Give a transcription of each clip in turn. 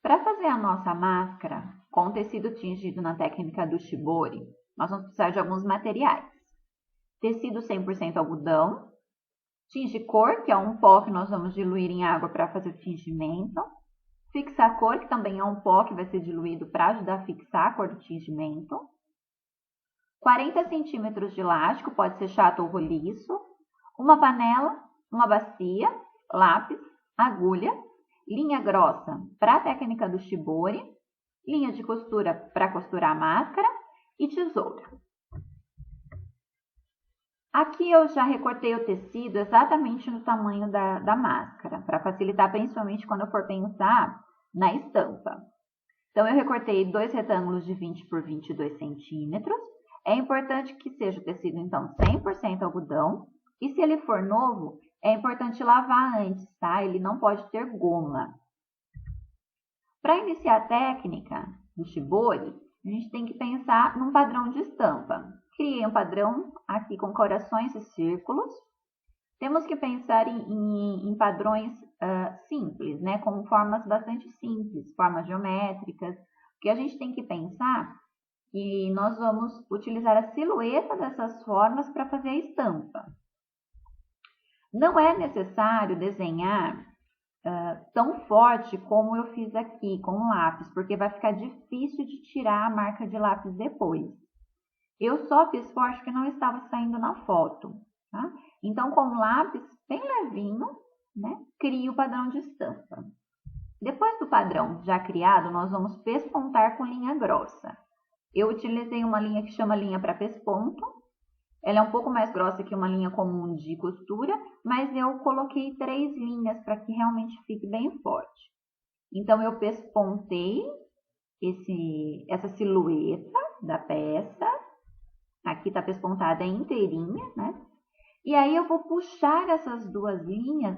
Para fazer a nossa máscara com tecido tingido na técnica do shibori, nós vamos precisar de alguns materiais. Tecido 100% algodão, tinge-cor, que é um pó que nós vamos diluir em água para fazer o tingimento, fixa-cor, que também é um pó que vai ser diluído para ajudar a fixar a cor do tingimento, 40 centímetros de elástico, pode ser chato ou roliço, uma panela, uma bacia, lápis, agulha, linha grossa para a técnica do shibori, linha de costura para costurar a máscara e tesoura. Aqui eu já recortei o tecido exatamente no tamanho da máscara, para facilitar principalmente quando eu for pensar na estampa. Então, eu recortei 2 retângulos de 20 por 22 centímetros. É importante que seja o tecido, então, 100% algodão. E se ele for novo, é importante lavar antes, tá? Ele não pode ter goma. Para iniciar a técnica do shibori, a gente tem que pensar num padrão de estampa. Criei um padrão aqui com corações e círculos. Temos que pensar em padrões simples, né? Com formas bastante simples, formas geométricas. Porque a gente tem que pensar que nós vamos utilizar a silhueta dessas formas para fazer a estampa. Não é necessário desenhar tão forte como eu fiz aqui com o lápis, porque vai ficar difícil de tirar a marca de lápis depois. Eu só fiz forte porque não estava saindo na foto, tá? Então, com o lápis bem levinho, né, crio o padrão de estampa. Depois do padrão já criado, nós vamos pespontar com linha grossa. Eu utilizei uma linha que chama linha para pesponto. Ela é um pouco mais grossa que uma linha comum de costura, mas eu coloquei 3 linhas para que realmente fique bem forte. Então, eu pespontei essa silhueta da peça. Aqui está pespontada inteirinha, né? E aí eu vou puxar essas 2 linhas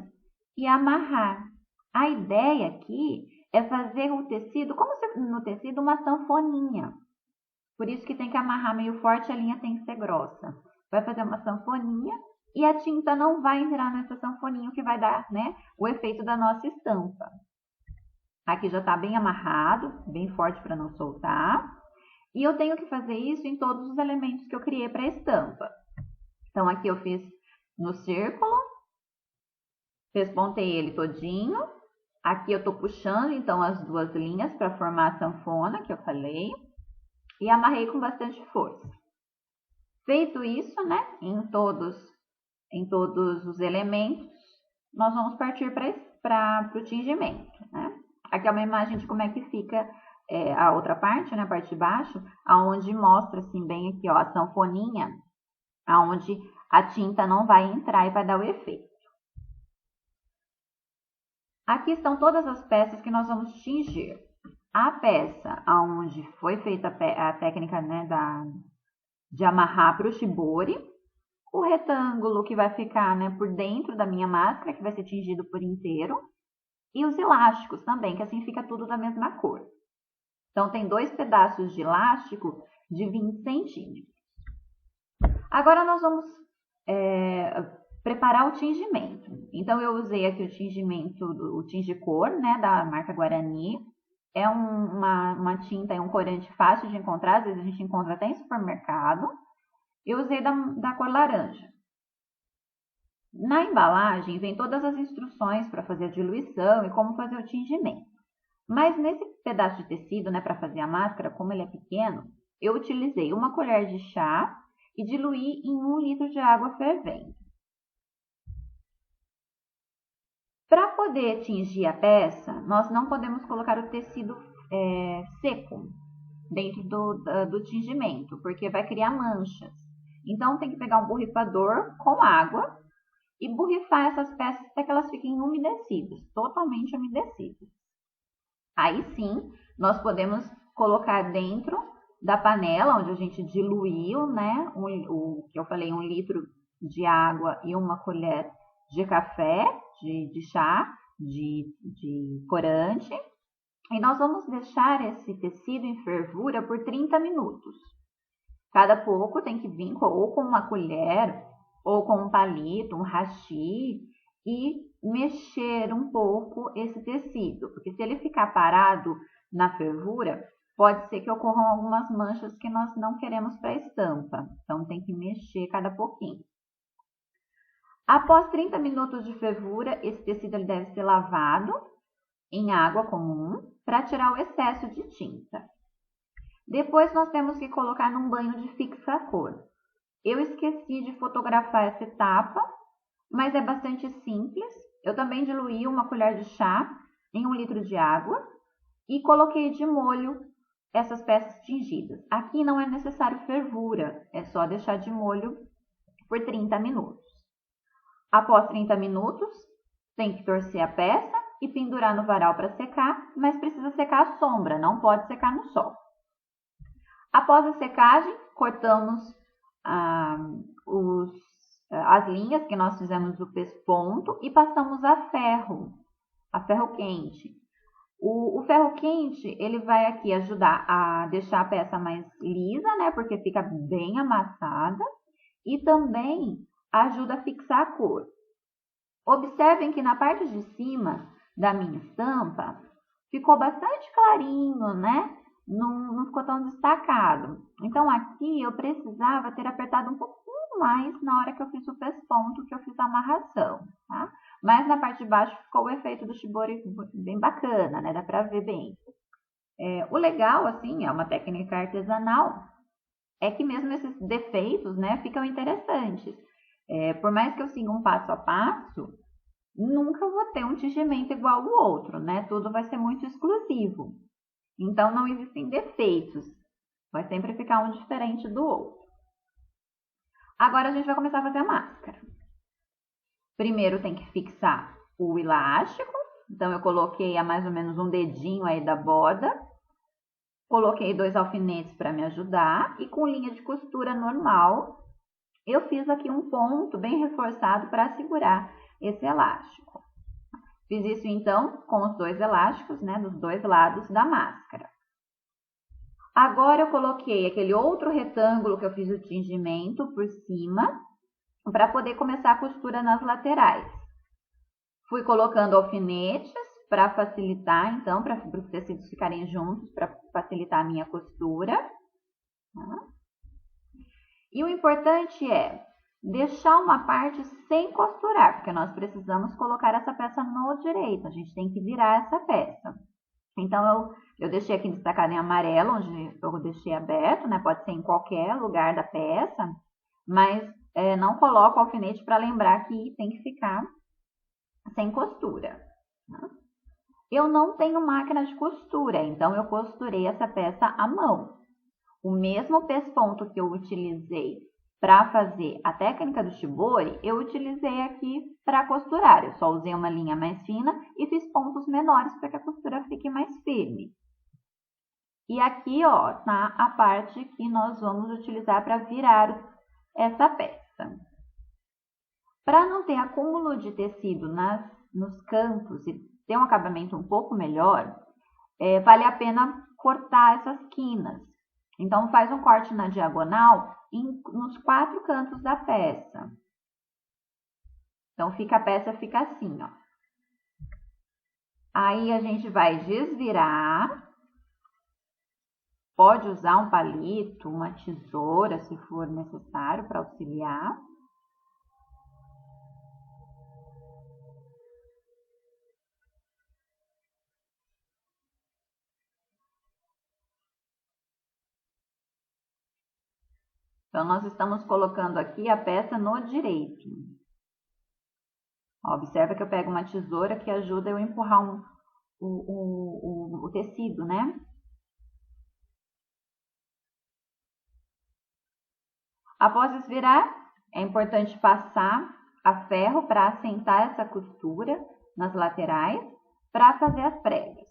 e amarrar. A ideia aqui é fazer o tecido, como se no tecido, uma sanfoninha. Por isso que tem que amarrar meio forte, a linha tem que ser grossa. Vai fazer uma sanfoninha e a tinta não vai entrar nessa sanfoninha, o que vai dar, né, o efeito da nossa estampa. Aqui já está bem amarrado, bem forte para não soltar. E eu tenho que fazer isso em todos os elementos que eu criei para a estampa. Então, aqui eu fiz no círculo, pespontei ele todinho. Aqui eu estou puxando, então, as 2 linhas para formar a sanfona, que eu falei. E amarrei com bastante força. Feito isso, né, em todos os elementos, nós vamos partir para o tingimento, né? Aqui é uma imagem de como é que fica a outra parte, né, a parte de baixo, aonde mostra assim bem aqui, ó, a sanfoninha, aonde a tinta não vai entrar e vai dar o efeito. Aqui estão todas as peças que nós vamos tingir. A peça onde foi feita a técnica, né, de amarrar para o shibori, o retângulo que vai ficar, né, por dentro da minha máscara, que vai ser tingido por inteiro, e os elásticos também, que assim fica tudo da mesma cor. Então, tem 2 pedaços de elástico de 20 centímetros. Agora, nós vamos preparar o tingimento. Então, eu usei aqui o tingimento, o tinge-cor, né, da marca Guarani. É uma tinta, é um corante fácil de encontrar, às vezes a gente encontra até em supermercado. Eu usei da cor laranja. Na embalagem, vem todas as instruções para fazer a diluição e como fazer o tingimento. Mas nesse pedaço de tecido, né, para fazer a máscara, como ele é pequeno, eu utilizei 1 colher de chá e diluí em 1 litro de água fervendo. Para poder tingir a peça, nós não podemos colocar o tecido seco dentro do tingimento, porque vai criar manchas. Então, tem que pegar um borrifador com água e borrifar essas peças até que elas fiquem umedecidas, totalmente umedecidas. Aí sim, nós podemos colocar dentro da panela, onde a gente diluiu, né, o que eu falei, 1 litro de água e 1 colher de café, de chá, de corante. E nós vamos deixar esse tecido em fervura por 30 minutos. Cada pouco tem que vir ou com uma colher, ou com um palito, um hashi, e mexer um pouco esse tecido, porque se ele ficar parado na fervura, pode ser que ocorram algumas manchas que nós não queremos para a estampa. Então, tem que mexer cada pouquinho. Após 30 minutos de fervura, esse tecido ele deve ser lavado em água comum para tirar o excesso de tinta. Depois, nós temos que colocar num banho de fixa-cor. Eu esqueci de fotografar essa etapa, mas é bastante simples. Eu também diluí uma colher de chá em 1 litro de água e coloquei de molho essas peças tingidas. Aqui não é necessário fervura, é só deixar de molho por 30 minutos. Após 30 minutos, tem que torcer a peça e pendurar no varal para secar, mas precisa secar à sombra, não pode secar no sol. Após a secagem, cortamos as linhas que nós fizemos do pesponto e passamos a ferro quente. O ferro quente, ele vai aqui ajudar a deixar a peça mais lisa, né? Porque fica bem amassada e também ajuda a fixar a cor. Observem que na parte de cima da minha estampa ficou bastante clarinho, né? Não ficou tão destacado. Então, aqui eu precisava ter apertado um pouquinho mais na hora que eu fiz o pesponto, que eu fiz a amarração, tá? Mas na parte de baixo ficou o efeito do shibori bem bacana, né? Dá pra ver bem. O legal, assim, é uma técnica artesanal, é que mesmo esses defeitos, né, ficam interessantes. Por mais que eu siga um passo a passo, nunca vou ter um tingimento igual ao outro, né? Tudo vai ser muito exclusivo. Então, não existem defeitos. Vai sempre ficar um diferente do outro. Agora, a gente vai começar a fazer a máscara. Primeiro, tem que fixar o elástico. Então, eu coloquei a mais ou menos um dedinho aí da borda. Coloquei 2 alfinetes para me ajudar. E com linha de costura normal, eu fiz aqui um ponto bem reforçado para segurar esse elástico. Fiz isso, então, com os 2 elásticos, né, dos 2 lados da máscara. Agora, eu coloquei aquele outro retângulo que eu fiz o tingimento por cima, para poder começar a costura nas laterais. Fui colocando alfinetes para facilitar, então, para os tecidos ficarem juntos, para facilitar a minha costura. Tá? E o importante é deixar uma parte sem costurar, porque nós precisamos colocar essa peça no direito, a gente tem que virar essa peça. Então, eu deixei aqui destacado em amarelo, onde eu deixei aberto, né? Pode ser em qualquer lugar da peça, mas não coloco o alfinete para lembrar que tem que ficar sem costura. Tá? Eu não tenho máquina de costura, então eu costurei essa peça à mão. O mesmo pesponto que eu utilizei para fazer a técnica do shibori, eu utilizei aqui para costurar. Eu só usei uma linha mais fina e fiz pontos menores para que a costura fique mais firme. E aqui, ó, tá a parte que nós vamos utilizar para virar essa peça. Para não ter acúmulo de tecido nos cantos e ter um acabamento um pouco melhor, vale a pena cortar essas quinas. Então, faz um corte na diagonal nos 4 cantos da peça. Então, a peça fica assim, ó. Aí, a gente vai desvirar. Pode usar um palito, uma tesoura, se for necessário, para auxiliar. Então, nós estamos colocando aqui a peça no direito. Ó, observa que eu pego uma tesoura que ajuda eu a empurrar o tecido, né? Após desvirar, é importante passar a ferro para assentar essa costura nas laterais para fazer as pregas.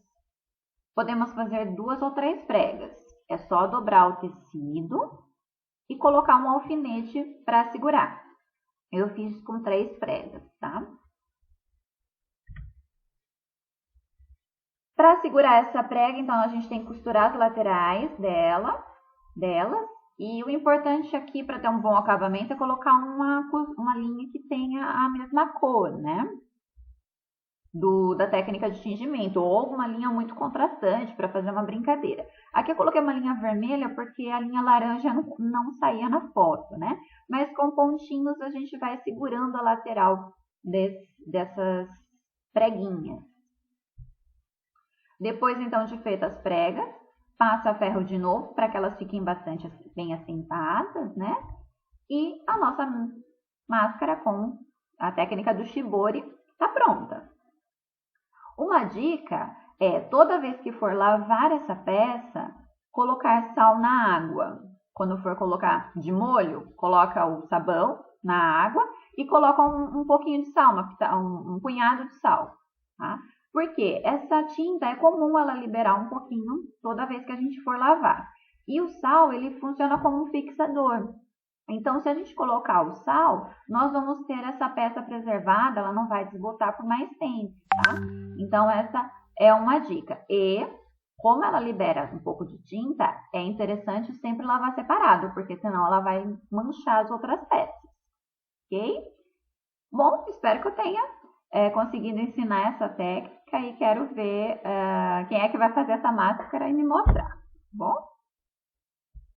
Podemos fazer 2 ou 3 pregas. É só dobrar o tecido e colocar um alfinete para segurar. Eu fiz com 3 pregas, tá? Para segurar essa prega, então, a gente tem que costurar as laterais delas. E o importante aqui, para ter um bom acabamento, é colocar uma linha que tenha a mesma cor, né? da técnica de tingimento, ou alguma linha muito contrastante para fazer uma brincadeira. Aqui eu coloquei uma linha vermelha porque a linha laranja não saía na foto, né? Mas com pontinhos a gente vai segurando a lateral dessas preguinhas. Depois, então, de feitas as pregas, passa ferro de novo para que elas fiquem bastante bem assentadas, né? E a nossa máscara com a técnica do shibori está pronta. Uma dica é, toda vez que for lavar essa peça, colocar sal na água. Quando for colocar de molho, coloca o sabão na água e coloca um pouquinho de sal, um punhado de sal, tá? Porque essa tinta é comum ela liberar um pouquinho toda vez que a gente for lavar. E o sal, ele funciona como um fixador. Então, se a gente colocar o sal, nós vamos ter essa peça preservada, ela não vai desbotar por mais tempo, tá? Então, essa é uma dica. E, como ela libera um pouco de tinta, é interessante sempre lavar separado, porque senão ela vai manchar as outras peças, ok? Bom, espero que eu tenha conseguido ensinar essa técnica e quero ver quem é que vai fazer essa máscara e me mostrar, tá bom?